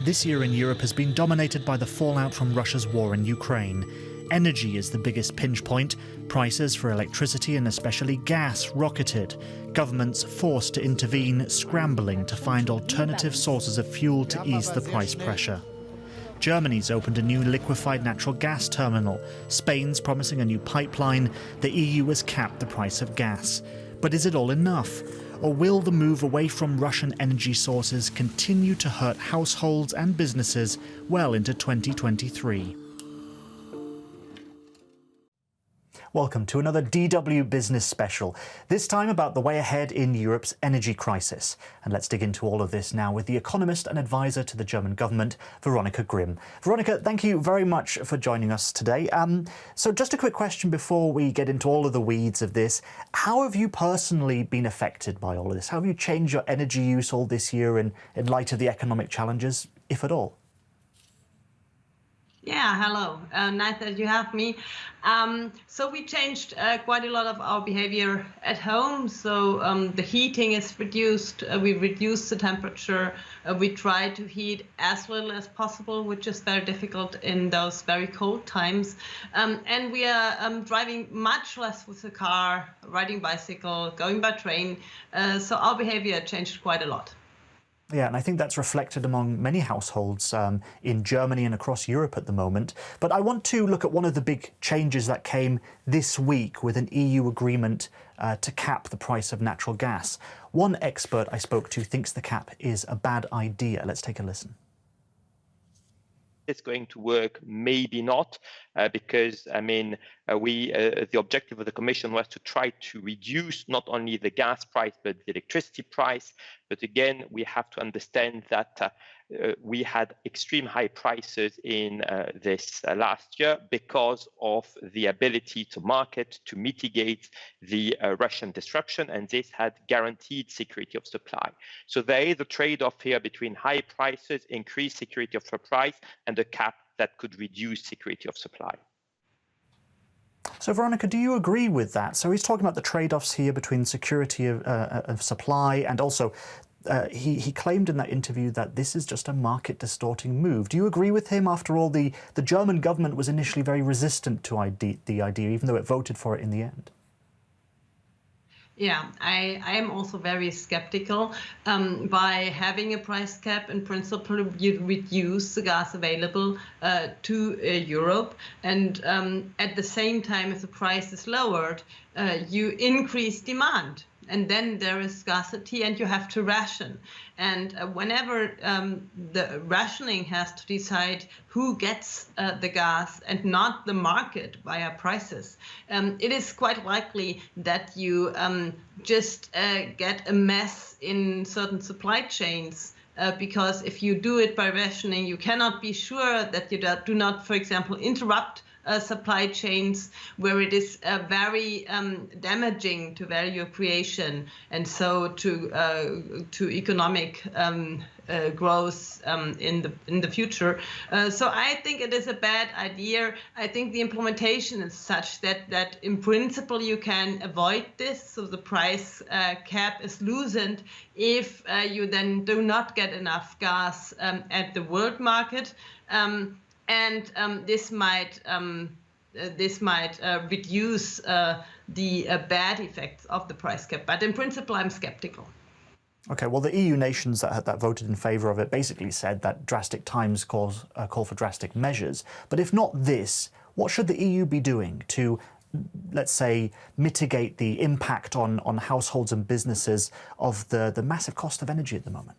This year in Europe has been dominated by the fallout from Russia's war in Ukraine. Energy is the biggest pinch point. Prices for electricity and especially gas rocketed. Governments forced to intervene, scrambling to find alternative sources of fuel to ease the price pressure. Germany's opened a new liquefied natural gas terminal. Spain's promising a new pipeline. The EU has capped the price of gas. But is it all enough? Or will the move away from Russian energy sources continue to hurt households and businesses well into 2023? Welcome to another DW Business Special, this time about the way ahead in Europe's energy crisis. And let's dig into all of this now with the economist and advisor to the German government, Veronica Grimm. Veronica, thank you very much for joining us today. So just a quick question before we get into all of the weeds of this. How have you personally been affected by all of this? How have you changed your energy use all this year in light of the economic challenges, if at all? Yeah, hello. Nice that you have me. So we changed quite a lot of our behavior at home. So the heating is reduced. We reduce the temperature. We try to heat as little as possible, which is very difficult in those very cold times. And we are driving much less with the car, riding bicycle, going by train. So our behavior changed quite a lot. Yeah, and I think that's reflected among many households in Germany and across Europe at the moment. But I want to look at one of the big changes that came this week with an EU agreement to cap the price of natural gas. One expert I spoke to thinks the cap is a bad idea. Let's take a listen. It's going to work, maybe not, because the objective of the Commission was to try to reduce not only the gas price but the electricity price. But again, we have to understand that we had extreme high prices in this last year because of the ability to market, to mitigate the Russian disruption, and this had guaranteed security of supply. So there is a trade-off here between high prices, increased security of supply, and a cap that could reduce security of supply. So, Veronica, do you agree with that? So he's talking about the trade-offs here between security of supply and also he claimed in that interview that this is just a market-distorting move. Do you agree with him? After all, the German government was initially very resistant to the idea, even though it voted for it in the end. Yeah, I am also very skeptical. By having a price cap, in principle, you reduce the gas available to Europe. And at the same time, if the price is lowered, you increase demand. And then there is scarcity and you have to ration. And whenever the rationing has to decide who gets the gas and not the market via prices, it is quite likely that you just get a mess in certain supply chains. Because if you do it by rationing, you cannot be sure that you do not, for example, interrupt supply chains where it is very damaging to value creation and so to economic growth in the future. So I think it is a bad idea. I think the implementation is such that in principle you can avoid this. So the price cap is loosened if you then do not get enough gas at the world market. And this might reduce the bad effects of the price cap. But in principle, I'm skeptical. OK, well, the EU nations that voted in favour of it basically said that drastic times call for drastic measures. But if not this, what should the EU be doing to, let's say, mitigate the impact on households and businesses of the massive cost of energy at the moment?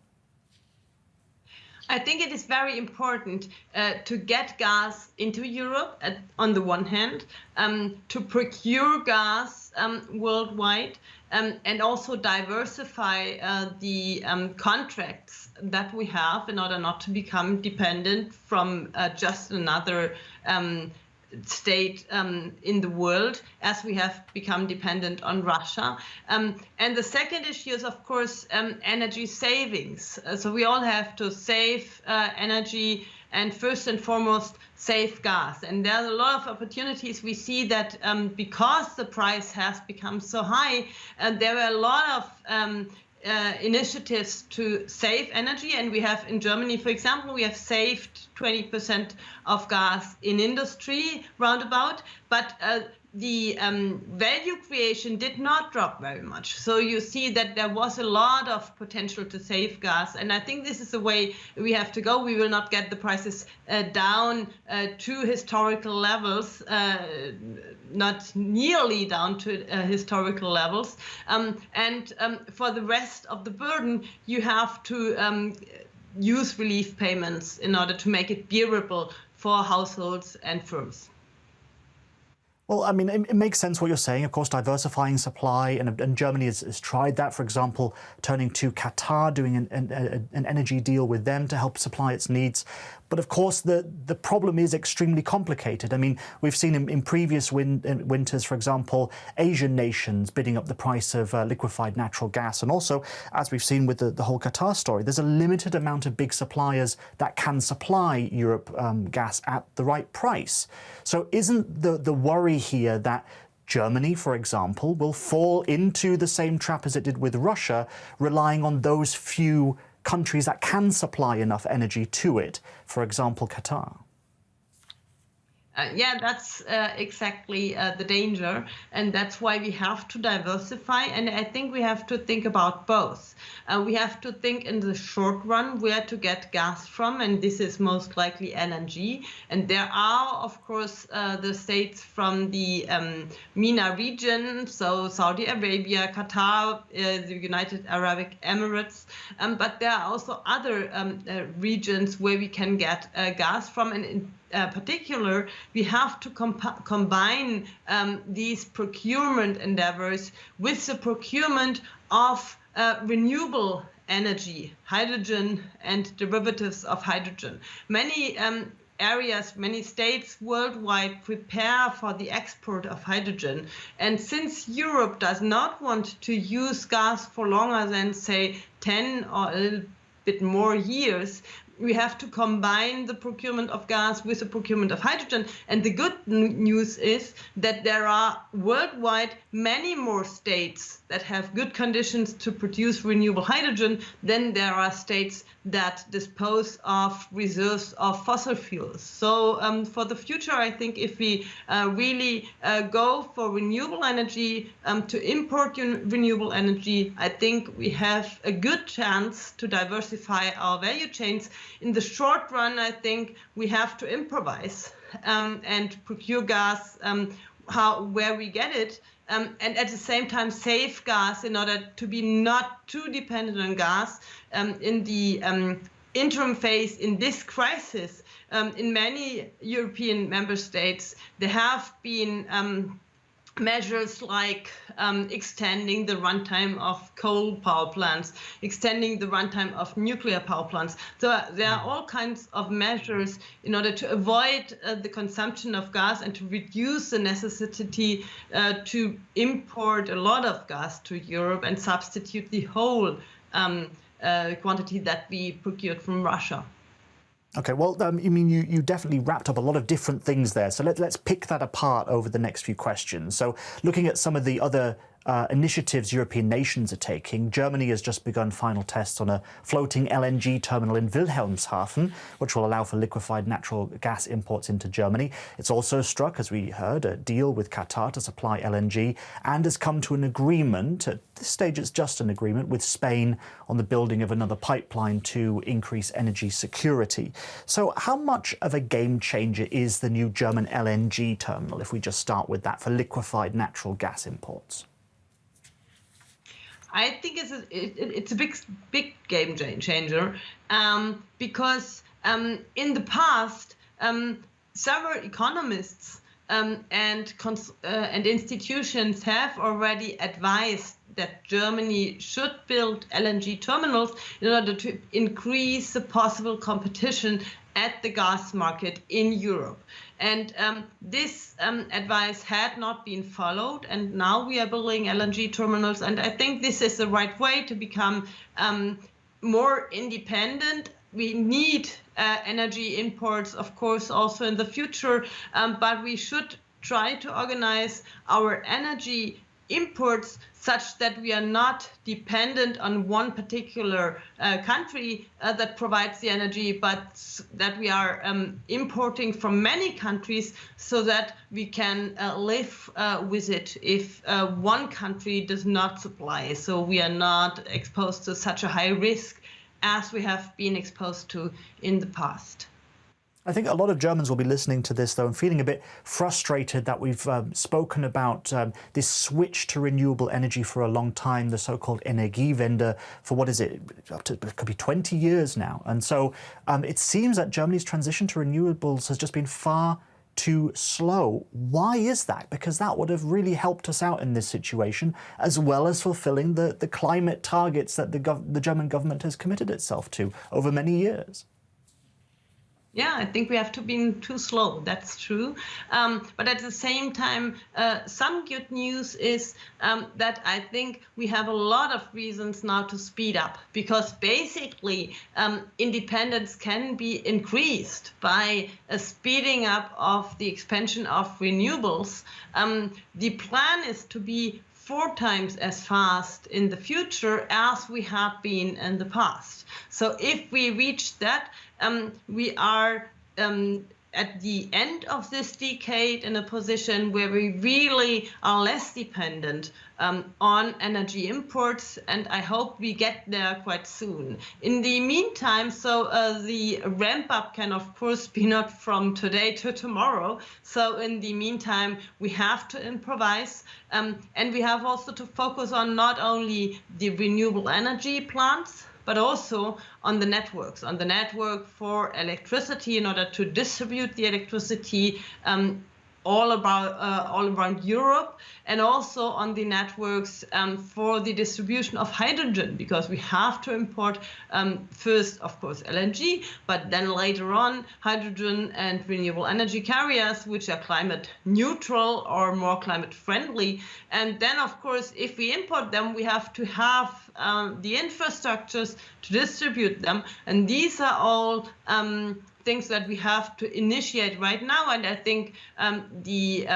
I think it is very important to get gas into Europe on the one hand, to procure gas worldwide, and also diversify the contracts that we have in order not to become dependent from just another state in the world, as we have become dependent on Russia. And the second issue is, of course, energy savings. So we all have to save energy and first and foremost save gas. And there are a lot of opportunities. We see that because the price has become so high, there were a lot of initiatives to save energy, and we have in Germany, for example, we have saved 20% of gas in industry roundabout, but the value creation did not drop very much. So you see that there was a lot of potential to save gas. And I think this is the way we have to go. We will not get the prices down to historical levels, not nearly down to historical levels. And for the rest of the burden, you have to use relief payments in order to make it bearable for households and firms. Well, I mean, it makes sense what you're saying. Of course, diversifying supply, and Germany has tried that. For example, turning to Qatar, doing an energy deal with them to help supply its needs. But of course, the problem is extremely complicated. I mean, we've seen in previous winters, for example, Asian nations bidding up the price of liquefied natural gas. And also, as we've seen with the whole Qatar story, there's a limited amount of big suppliers that can supply Europe gas at the right price. So isn't the worry here that Germany, for example, will fall into the same trap as it did with Russia, relying on those few countries that can supply enough energy to it, for example, Qatar? Yeah, that's exactly the danger, and that's why we have to diversify. And I think we have to think about both. We have to think in the short run where to get gas from, and this is most likely LNG. And there are, of course, the states from the MENA region, so Saudi Arabia, Qatar, the United Arab Emirates, but there are also other regions where we can get gas from, and in particular, we have to combine these procurement endeavors with the procurement of renewable energy, hydrogen and derivatives of hydrogen. Many areas, many states worldwide prepare for the export of hydrogen. And since Europe does not want to use gas for longer than, say, 10 or a little bit more years, we have to combine the procurement of gas with the procurement of hydrogen. And the good news is that there are worldwide many more states that have good conditions to produce renewable hydrogen than there are states that dispose of reserves of fossil fuels. So for the future, I think if we really go for renewable energy, to import renewable energy, I think we have a good chance to diversify our value chains. In the short run, I think we have to improvise and procure gas where we get it, and at the same time save gas in order to be not too dependent on gas in the interim phase in this crisis. In many European member states, there have been measures like extending the runtime of coal power plants, extending the runtime of nuclear power plants. So there are all kinds of measures in order to avoid the consumption of gas and to reduce the necessity to import a lot of gas to Europe and substitute the whole quantity that we procured from Russia. Okay, well, I mean, you definitely wrapped up a lot of different things there. So let's pick that apart over the next few questions. So looking at some of the other initiatives European nations are taking, Germany has just begun final tests on a floating LNG terminal in Wilhelmshaven, which will allow for liquefied natural gas imports into Germany. It's also struck, as we heard, a deal with Qatar to supply LNG and has come to an agreement, at this stage it's just an agreement, with Spain on the building of another pipeline to increase energy security. So how much of a game changer is the new German LNG terminal, if we just start with that, for liquefied natural gas imports? I think it's a big game changer because in the past, several economists and institutions have already advised that Germany should build LNG terminals in order to increase the possible competition at the gas market in Europe. And this advice had not been followed, and now we are building LNG terminals. And I think this is the right way to become more independent. We need energy imports, of course, also in the future, but we should try to organize our energy imports such that we are not dependent on one particular country that provides the energy, but that we are importing from many countries so that we can live with it if one country does not supply. So we are not exposed to such a high risk as we have been exposed to in the past. I think a lot of Germans will be listening to this, though, and feeling a bit frustrated that we've spoken about this switch to renewable energy for a long time, the so-called Energiewende, for what is it, it could be 20 years now. And so it seems that Germany's transition to renewables has just been far too slow. Why is that? Because that would have really helped us out in this situation, as well as fulfilling the climate targets that the German government has committed itself to over many years. Yeah, I think we have to be too slow. That's true. But at the same time, some good news is that I think we have a lot of reasons now to speed up, because basically independence can be increased by a speeding up of the expansion of renewables. The plan is to be 4 times as fast in the future as we have been in the past. So if we reach that, we are at the end of this decade in a position where we really are less dependent on energy imports, and I hope we get there quite soon. In the meantime, the ramp up can of course be not from today to tomorrow. So in the meantime, we have to improvise, and we have also to focus on not only the renewable energy plants, but also on the network for electricity in order to distribute the electricity all around Europe, and also on the networks for the distribution of hydrogen, because we have to import first, of course, LNG, but then later on hydrogen and renewable energy carriers, which are climate neutral or more climate friendly. And then, of course, if we import them, we have to have the infrastructures to distribute them. And these are all things that we have to initiate right now. And I think the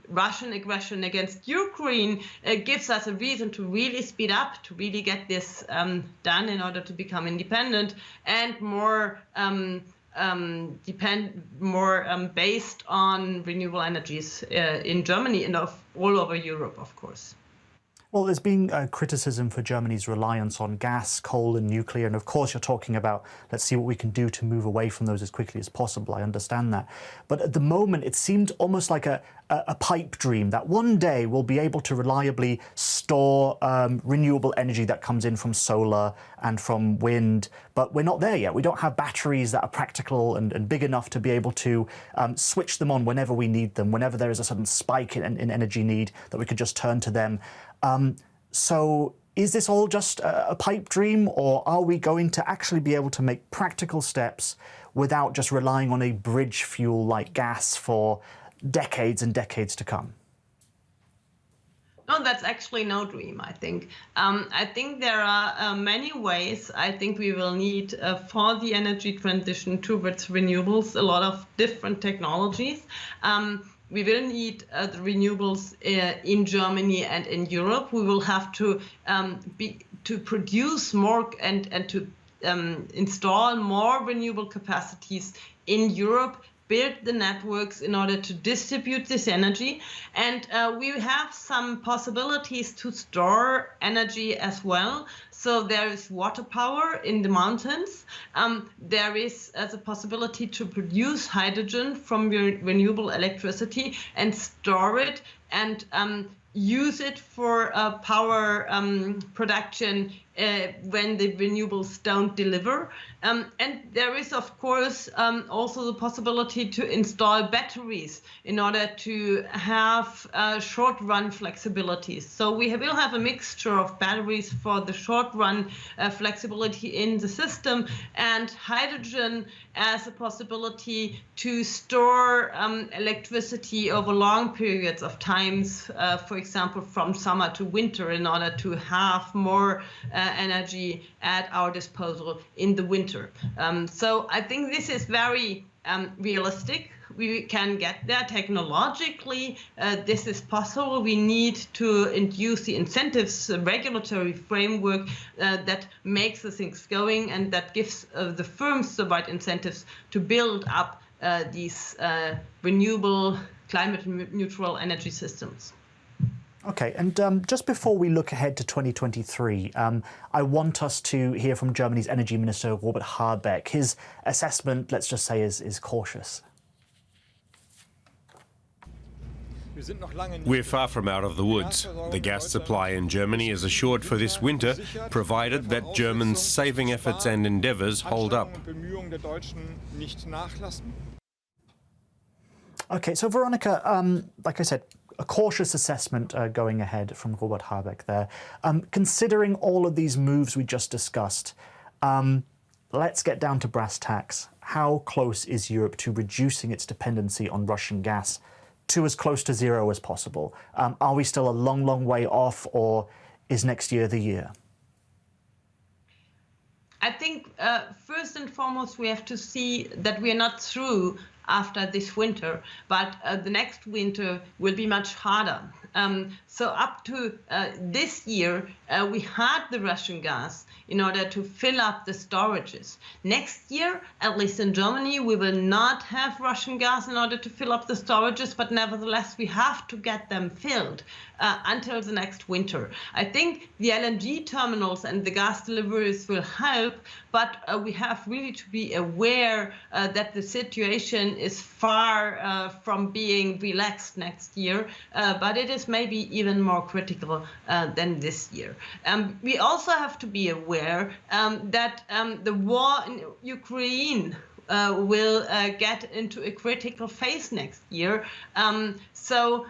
Russian aggression against Ukraine gives us a reason to really speed up, to really get this done in order to become independent and more based on renewable energies in Germany and all over Europe, of course. Well, there's been criticism for Germany's reliance on gas, coal and nuclear. And of course, you're talking about, let's see what we can do to move away from those as quickly as possible. I understand that. But at the moment, it seemed almost like a pipe dream that one day we'll be able to reliably store renewable energy that comes in from solar and from wind. But we're not there yet. We don't have batteries that are practical and big enough to be able to switch them on whenever we need them, whenever there is a sudden spike in energy need, that we could just turn to them. So is this all just a pipe dream, or are we going to actually be able to make practical steps without just relying on a bridge fuel like gas for decades and decades to come? No, that's actually no dream, I think. I think there are many ways I think we will need for the energy transition towards renewables, a lot of different technologies. We will need the renewables in Germany and in Europe. We will have to produce more and to install more renewable capacities in Europe, build the networks in order to distribute this energy. And we have some possibilities to store energy as well. So there is water power in the mountains. There is the possibility to produce hydrogen from renewable electricity and store it and use it for power production when the renewables don't deliver. And there is, of course, also the possibility to install batteries in order to have short-run flexibilities. So we will have a mixture of batteries for the short-run flexibility in the system, and hydrogen as a possibility to store electricity over long periods of times, for example, from summer to winter, in order to have more energy at our disposal in the winter. So I think this is very realistic, we can get there technologically. This is possible. We need to induce the incentives, regulatory framework that makes the things going and that gives the firms the right incentives to build up these renewable, climate neutral energy systems. Okay, and just before we look ahead to 2023, I want us to hear from Germany's Energy Minister, Robert Habeck. His assessment, let's just say, is cautious. We're far from out of the woods. The gas supply in Germany is assured for this winter, provided that Germans' saving efforts and endeavours hold up. Okay, so Veronica, like I said, a cautious assessment going ahead from Robert Habeck there. Considering all of these moves we just discussed, let's get down to brass tacks. How close is Europe to reducing its dependency on Russian gas to as close to zero as possible? Are we still a long, long way off, or is next year the year? I think first and foremost, we have to see that we are not through after this winter, but the next winter will be much harder. So up to this year, we had the Russian gas in order to fill up the storages. Next year, at least in Germany, we will not have Russian gas in order to fill up the storages, but nevertheless, we have to get them filled until the next winter. I think the LNG terminals and the gas deliveries will help, but we have really to be aware that the situation is far from being relaxed next year, but it is maybe even more critical than this year. We also have to be aware that the war in Ukraine will get into a critical phase next year. So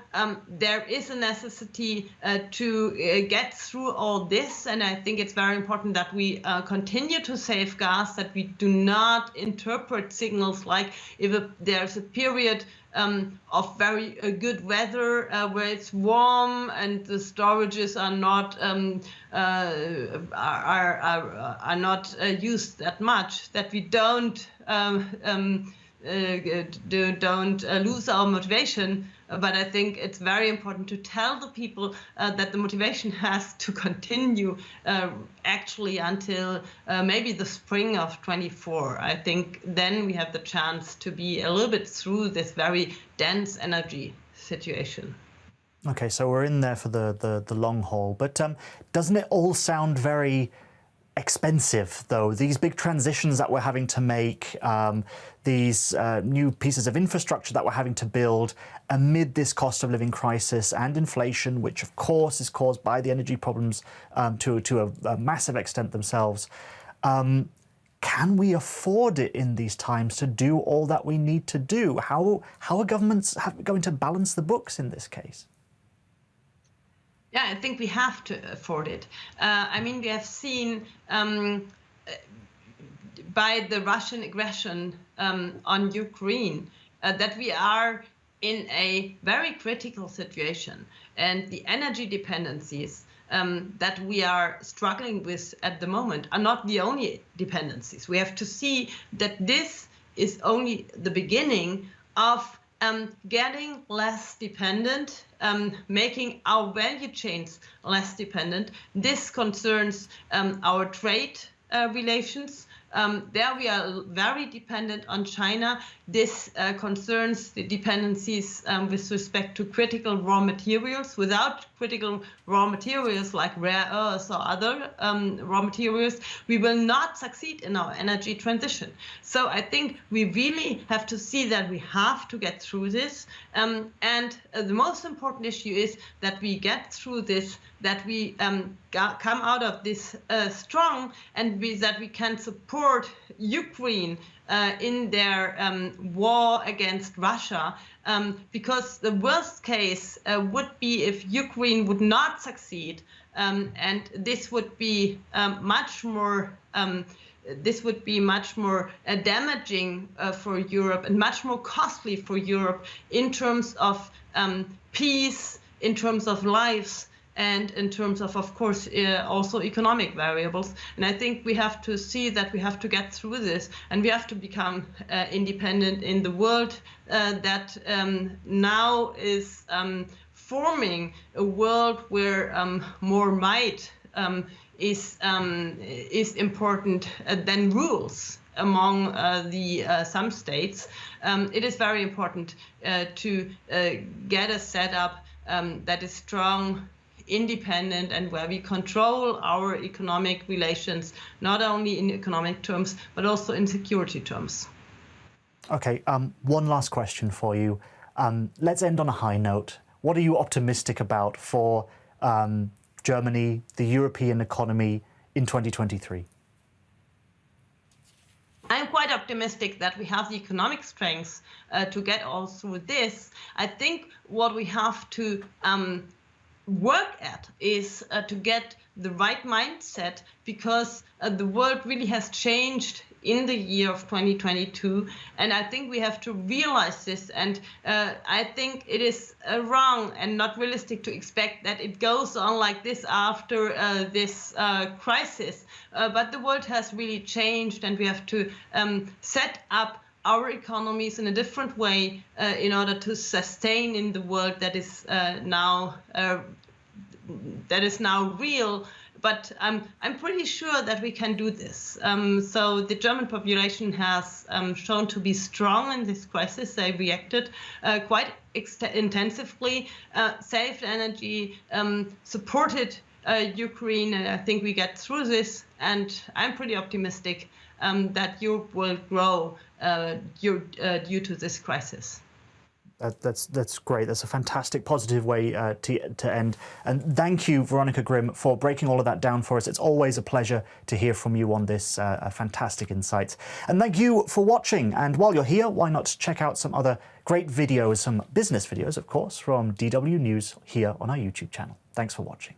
there is a necessity to get through all this, and I think it's very important that we continue to save gas, that we do not interpret signals like if there's a period of very good weather where it's warm and the storages are not used that much, that we don't lose our motivation. But I think it's very important to tell the people that the motivation has to continue actually until maybe the spring of 24. I think then we have the chance to be a little bit through this very dense energy situation. Okay, so we're in there for the long haul. But doesn't it all sound very expensive, though? These big transitions that we're having to make, these new pieces of infrastructure that we're having to build amid this cost of living crisis and inflation, which of course is caused by the energy problems to a massive extent themselves. Can we afford it in these times to do all that we need to do? How are governments going to balance the books in this case? Yeah, I think we have to afford it. I mean, we have seen by the Russian aggression on Ukraine that we are in a very critical situation. And the energy dependencies that we are struggling with at the moment are not the only dependencies. We have to see that this is only the beginning of getting less dependent, making our value chains less dependent. This concerns our trade relations. There we are very dependent on China. This concerns the dependencies with respect to critical raw materials. Without critical raw materials like rare earths or other raw materials, we will not succeed in our energy transition. So I think we really have to see that we have to get through this. And the most important issue is that we get through this, that we come out of this strong, and that we can support Ukraine in their war against Russia, because the worst case would be if Ukraine would not succeed, and this would be much more damaging for Europe and much more costly for Europe in terms of peace, in terms of lives, and in terms of course, also economic variables. And I think we have to see that we have to get through this, and we have to become independent in the world that now is forming a world where more might is important than rules among some states. It is very important to get a setup that is strong, independent, and where we control our economic relations, not only in economic terms, but also in security terms. Okay, one last question for you. Let's end on a high note. What are you optimistic about for Germany, the European economy in 2023? I'm quite optimistic that we have the economic strength to get all through this. I think what we have to work at is to get the right mindset, because the world really has changed in the year of 2022, and I think we have to realize this, and I think it is wrong and not realistic to expect that it goes on like this after this crisis, but the world has really changed, and we have to set up our economies in a different way in order to sustain in the world that is now real. But I'm pretty sure that we can do this. So the German population has shown to be strong in this crisis. They reacted quite intensively, saved energy, supported Ukraine, and I think we get through this. And I'm pretty optimistic that Europe will grow due to this crisis. That's great. That's a fantastic, positive way to end. And thank you, Veronica Grimm, for breaking all of that down for us. It's always a pleasure to hear from you on this fantastic insights. And thank you for watching. And while you're here, why not check out some other great videos, some business videos, of course, from DW News here on our YouTube channel. Thanks for watching.